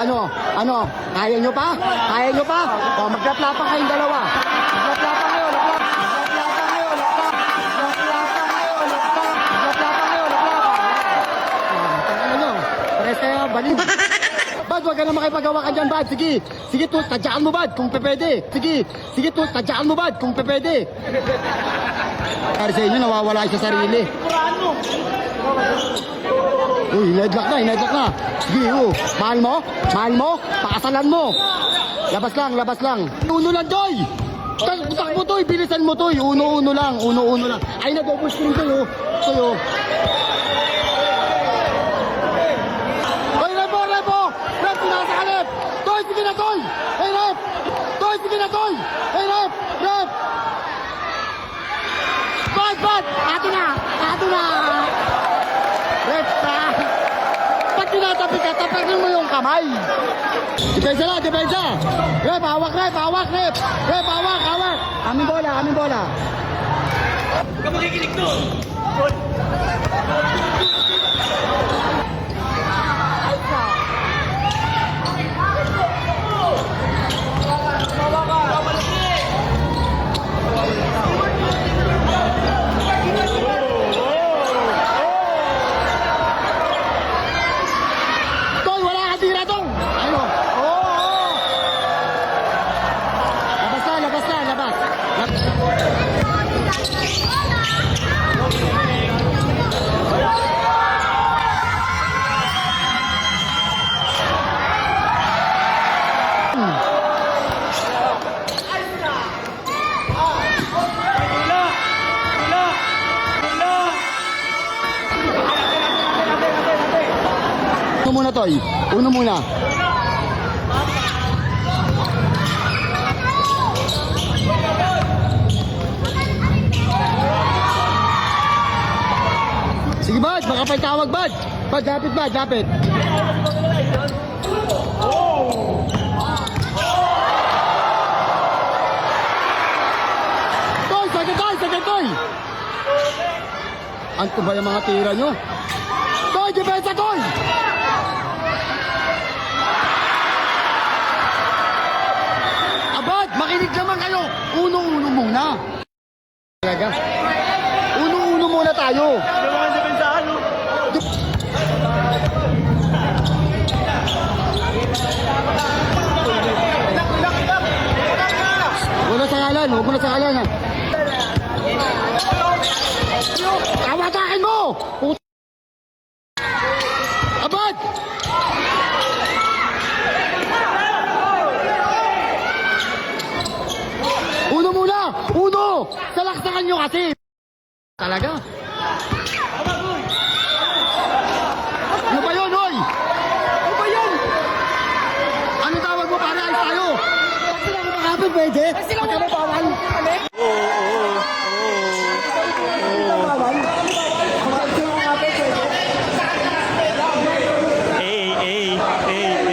Ano? Kaya nyo pa? Kaya nyo pa? O, maglaplapan kayong dalawa. Maglaplapan kayo, maglaplapan kayo, maglaplapan kayo, maglaplapan kayo. Ano nyo? Pares kayo, balin. Bad, huwag ka na makipagawa ka dyan, Bad. Sige, tadyaan mo, Bad, kung pwede. Sige, tadyaan mo, Bad, kung pwede. Kaya sa inyo, nawawala sa sarili. Uy, hinadlock na. Sige, mahal mo, pakasalan mo. Labas lang. Uno lang, Toy. Takbo, Toy, bilisan mo, Toy. Uno lang. Ay, na-double screen kayo. Rep, pinasa ka, Rep. Toy, sige na, Toy. Hey, Rep. Toy, sige na, Toy. Hey, Rep. Bad. Ato na. Rep, pag tinatabi ka, tapagin mo yung kamay. Depensa. Rep, hawak. Rep, hawak. Aming bola. Huwag ka makikinig doon. Toy, wala ka tira tong. Ano? Oo. Labas. Uno muna. Sige, Bad, baka pa'y tawag, Bad. Bad, lapit. Second, Toy. Anto ba yung mga tira nyo? Toy, depensa, Toy! Abad, makinig naman kayo. Uno muna. Talaga? Uno muna tayo. Ano mga depensahan, no? Huwag mo na sa kalan. Tawatakin mo! Abad! Uno muna! Salaksakan nyo kasi! Talaga? Ano ba yun, hoy? Ano ba yun? Ano tawag mo para ayos tayo? Pag sila makakapit, pwede? Pag kami bawal? Hey.